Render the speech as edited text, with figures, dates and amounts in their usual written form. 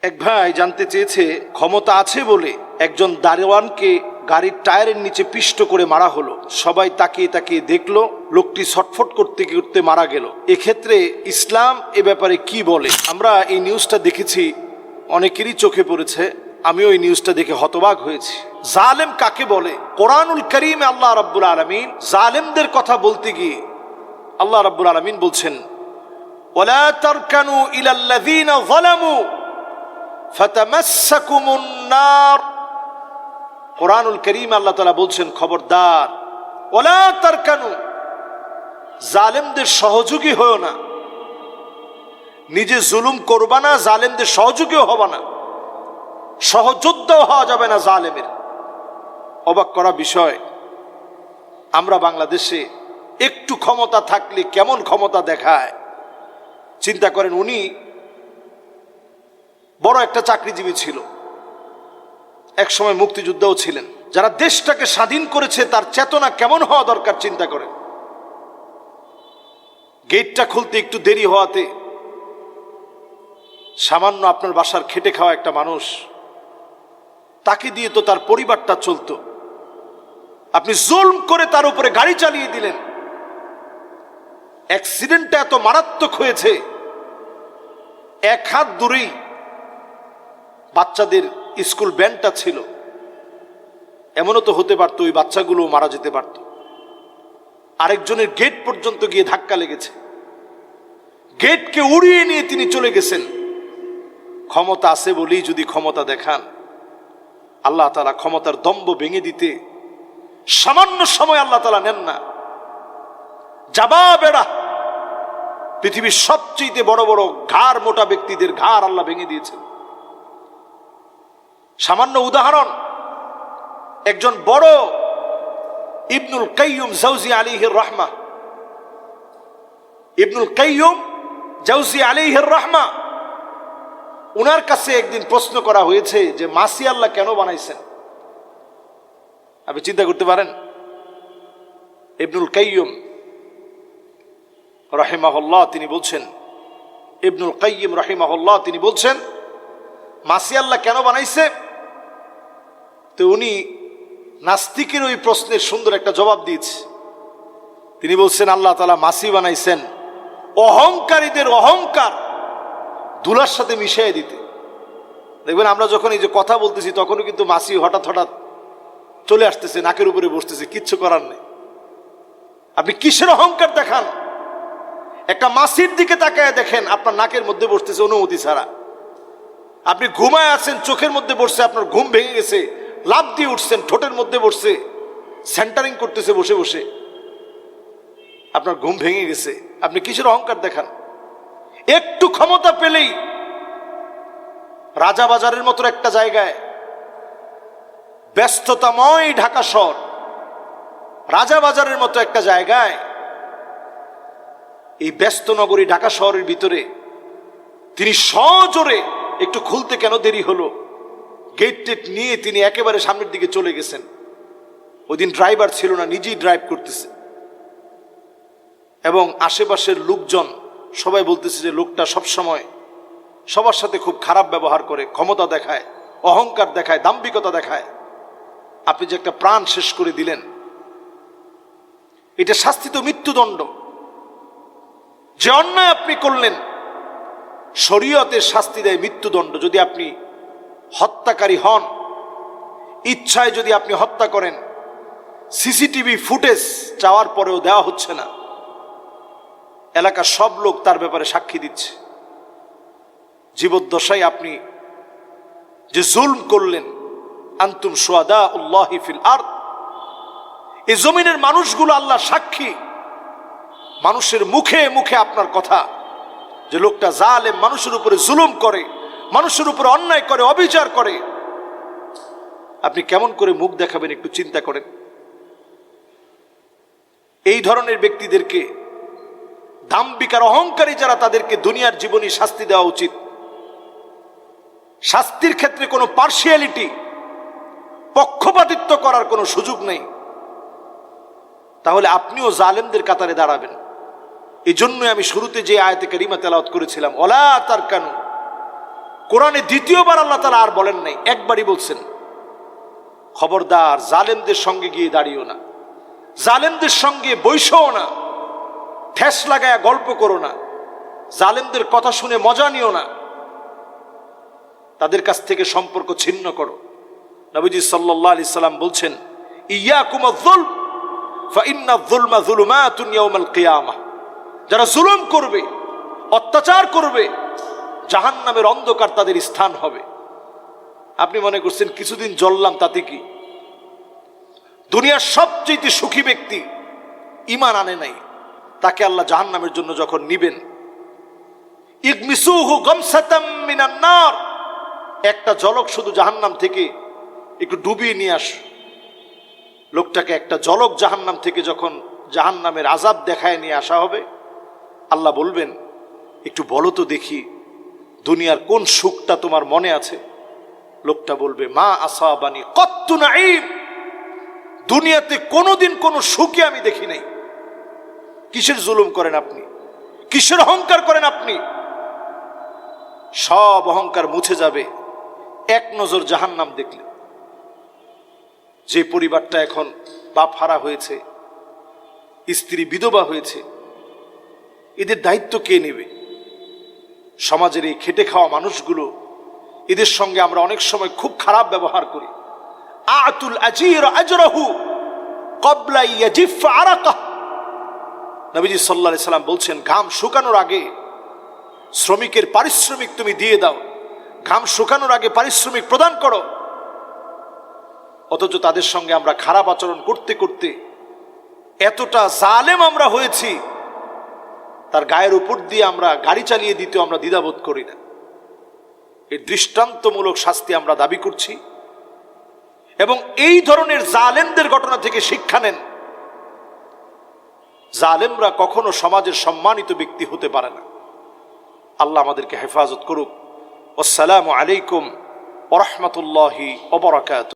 এক ভাই জানতে চেয়েছে, ক্ষমতা আছে বলে একজন দারোয়ানকে গাড়ির টায়ারের নিচে পিষ্ট করে মারা হলো। সবাই তাকিয়ে তাকিয়ে দেখলো, লোকটি ছটফট করতে করতে মারা গেল। এক্ষেত্রে ইসলাম এ ব্যাপারে কি বলে? আমরা এই নিউজটা দেখেছি, অনেকেরই চোখে পড়েছে। আমিও এই নিউজটা দেখে হতবাক হয়েছি। জালেম কাকে বলে? কোরআনুল কারীমে আল্লাহ রাব্বুল আলামিন জালেমদের কথা বলতে গিয়ে আল্লাহ রাব্বুল আলামিন বলছেন, ওয়ালা তারকানু ইলাল্লাযীনা যালামু ফাতামাসসাকুমুন নার। কোরআনুল কারীম আল্লাহ তাআলা বলছেন, খবরদার, ওয়ালা তারকানু, জালেমদের সহযোগী হও না, নিজে জুলুম করবা না, জালেমদের সহযোগীও হবা না, সহযোদ্ধাও হওয়া যাবে না জালেমের। অবাক করা বিষয়, আমরা বাংলাদেশে একটু ক্ষমতা থাকলে কেমন ক্ষমতা দেখায়। চিন্তা করেন, উনি বড় একটা চাকরিজীবী ছিল, এক সময় মুক্তিযোদ্ধাও ছিলেন। যারা দেশটাকে স্বাধীন করেছে তার চেতনা কেমন হওয়া দরকার চিন্তা করেন। গেটটা খুলতে একটু দেরি হওয়াতে সামান্য আপনার বাসার খেটে খাওয়া একটা মানুষ, তাকে দিয়ে তো তার পরিবারটা চলতো, আপনি জুলম করে তার উপরে গাড়ি চালিয়ে দিলেন। অ্যাক্সিডেন্টটা এত মারাত্মক হয়েছে, এক হাত দূরেই বাচ্চাদের স্কুল ব্যান্ডটা ছিল। এমনও তো হতে পারতো ওই বাচ্চাগুলো মারা যেতে পারত। আরেকজনের গেট পর্যন্ত গিয়ে ধাক্কা লেগেছে, গেটকে উড়িয়ে নিয়ে তিনি চলে গেছেন। ক্ষমতা আছে বলেই যদি ক্ষমতা দেখান, আল্লাহ তাআলা ক্ষমতার দম্ভ ভেঙে দিতে সামান্য সময় আল্লাহ তাআলা নেন না। জাবাবেরা, পৃথিবীর সবচেয়ে বড় বড় ঘাড় মোটা ব্যক্তিদের ঘাড় আল্লাহ ভেঙে দিয়েছেন। সামান্য উদাহরণ, একজন বড় ইবনুল কাইয়ুম জাওজি আলাইহির রাহমা, ইবনুল কাইয়ুম জাওজি আলাইহির রাহমা, উনার কাছে একদিন প্রশ্ন করা হয়েছে যে মাছি আল্লাহ কেন বানাইছেন? আপনি চিন্তা করতে পারেন, ইবনুল কাইয়ুম রাহিমাহুল্লাহ তিনি বলছেন, ইবনুল কাইয়িম রাহিমাহুল্লাহ তিনি বলছেন, মাছি আল্লাহ কেন বানাইছে? তো উনি নাস্তিকের ওই প্রশ্নের সুন্দর একটা জবাব দিয়েছে। তিনি বলছেন, আল্লাহ তাআলা মাছি বানাইছেন অহংকারীদের অহংকার ধুলার সাথে মিশিয়ে দিতে। দেখবেন আমরা যখন এই যে কথা বলতেছি তখনও কিন্তু মাছি হঠাৎ হঠাৎ চলে আসতেছে, নাকের উপরে বসতেছে, কিচ্ছু করার নেই। আপনি কিসের অহংকার দেখান? একটা মাছির দিকে তাকায় দেখেন, আপনার নাকের মধ্যে বসতেছে অনুমতি ছাড়া। আপনি ঘুমায় আছেন, চোখের মধ্যে বসছে, আপনার ঘুম ভেঙে গেছে, লাফ দিয়ে উঠছেন, ঠোঁটের মধ্যে বসছে, সেন্টারিং করতেছে বসে বসে, আপনার ঘুম ভেঙে গেছে। আপনি কিসের অহংকার দেখান? একটু ক্ষমতা পেলেই রাজাবাজারের মতো একটা জায়গায়, ব্যস্ততাময় ঢাকা শহর, রাজাবাজারের মতো একটা জায়গায়, এই ব্যস্ত নগরী ঢাকা শহরের ভিতরে তিনি সজোরে, একটু খুলতে কেন দেরি হলো, গেট টেট নিয়ে তিনি একেবারে সামনের দিকে চলে গেছেন। ওই দিন ড্রাইভার ছিল না, নিজেই ড্রাইভ করতেছে, এবং আশেপাশের লোকজন সবাই বলতেছে যে লোকটা সবসময় সবার সাথে খুব খারাপ ব্যবহার করে, ক্ষমতা দেখায়, অহংকার দেখায়, দাম্ভিকতা দেখায়। আপনি যে একটা প্রাণ শেষ করে দিলেন, এটা শাস্তি তো মৃত্যুদণ্ড। যে অন্যায় আপনি করলেন, শরীয়তের শাস্তি দেয় মৃত্যুদণ্ড। যদি আপনি হত্যাকারী হন, ইচ্ছায় যদি আপনি হত্যা করেন, সিসিটিভি ফুটেজ চাওয়ার পরেও দেওয়া হচ্ছে না, এলাকার সব লোক তার ব্যাপারে সাক্ষী দিচ্ছে। জীবদ্দশায় আপনি যে জুলম করলেন, আনতুম শুহাদাউল্লাহি ফিল আরদ, এই জমিনের মানুষগুলো আল্লাহ সাক্ষী, মানুষের মুখে মুখে আপনার কথা, যে লোকটা জালেম, মানুষের উপরে জুলুম করে, মানুষের উপরে অন্যায় করে, অবিচার করে। আপনি কেমন করে মুখ দেখাবেন একটু চিন্তা করেন। এই ধরনের ব্যক্তিদেরকে, দাম্ভিক আর অহংকারী যারা, তাদেরকে দুনিয়ার জীবনে শাস্তি দেওয়া উচিত। শাস্তির ক্ষেত্রে কোনো পার্সিয়ালিটি, পক্ষপাতিত্ব করার কোনো সুযোগ নেই। তাহলে আপনিও জালেমদের কাতারে দাঁড়াবেন। এই জন্যই আমি শুরুতে যে আয়াতে কারিমা তেলাওয়াত করেছিলাম, ওয়ালা তারকানু কোরআনে দ্বিতীয়বার আল্লাহ তাআলা আর বলেন নাই, একবারই বলছেন, খবরদার জালেমদের সঙ্গে গিয়ে দাঁড়িও না, জালেমদের সঙ্গে বৈশও না, ঠেস লাগায়া গল্প করো না, জালেমদের কথা শুনে মজা নিও না, তাদের কাছ থেকে সম্পর্ক ছিন্ন করো। নবীজি সাল্লাল্লাহু আলাইহি সাল্লাম বলছেন, ইয়াকুমুয যুলম ফাইন্নায যুলমা যুলুমাতুন ইয়াউমাল কিয়ামাহ। যারা জুলুম করবে, অত্যাচার করবে, জাহান্নামের অন্ধকার তাদের স্থান হবে। আপনি মনে করছেন কিছুদিন জ্বললাম তাতে কি? দুনিয়ার সবচেয়ে সুখী ব্যক্তি ঈমান আনে নাই, তাকে আল্লাহ জাহান্নামের জন্য যখন নিবেন, ইগমিসুহু গামসাতাম মিনান নার, একটা জলক শুধু জাহান্নাম থেকে একটু ডুবিয়ে নিয়ে আস। লোকটাকে একটা জলক জাহান্নাম থেকে যখন জাহান্নামের আযাব দেখায় নিয়ে আসা হবে, আল্লাহ বলবেন, একটু বলো তো দেখি দুনিয়ার কোন সুখটা তোমার মনে আছে? লোকটা বলবে, মা আসাবানি কত্তু নাঈম, দুনিয়াতে কোনোদিন কোনো সুখে আমি দেখি নাই। কিসের জুলুম করেন আপনি? কিসের অহংকার করেন আপনি? সব অহংকার মুছে যাবে এক নজর জাহান্নাম দেখলে। যে পরিবারটা এখন বাপ হারা হয়েছে, স্ত্রী বিধবা হয়েছে, এদের দায়িত্ব কে নেবে? সমাজের এই খেটে খাওয়া মানুষগুলো, এদের সঙ্গে আমরা অনেক সময় খুব খারাপ ব্যবহার করি। আতুল আজির আজরাহু ক্বাবলা ইয়াজিফ আরাকাহ। নবীজি সাল্লাল্লাহু আলাইহি সাল্লাম বলছেন, ঘাম শুকানোর আগে শ্রমিকের পারিশ্রমিক তুমি দিয়ে দাও, ঘাম শুকানোর আগে পারিশ্রমিক প্রদান করো। অথচ তাদের সঙ্গে আমরা খারাপ আচরণ করতে করতে এতটা জালেম আমরা হয়েছি, তার গায়ের উপর দিয়ে আমরা গাড়ি চালিয়ে দিতে আমরা দ্বিধাবোধ করি না। এই দৃষ্টান্তমূলক শাস্তি আমরা দাবি করছি, এবং এই ধরনের জালেমদের ঘটনা থেকে শিক্ষা নেন। জালেমরা কখনো সমাজের সম্মানিত ব্যক্তি হতে পারে না। আল্লাহ আমাদেরকে হেফাজত করুক। আসসালামু আলাইকুম ওয়া রাহমাতুল্লাহি ওয়া বারাকাতুহু।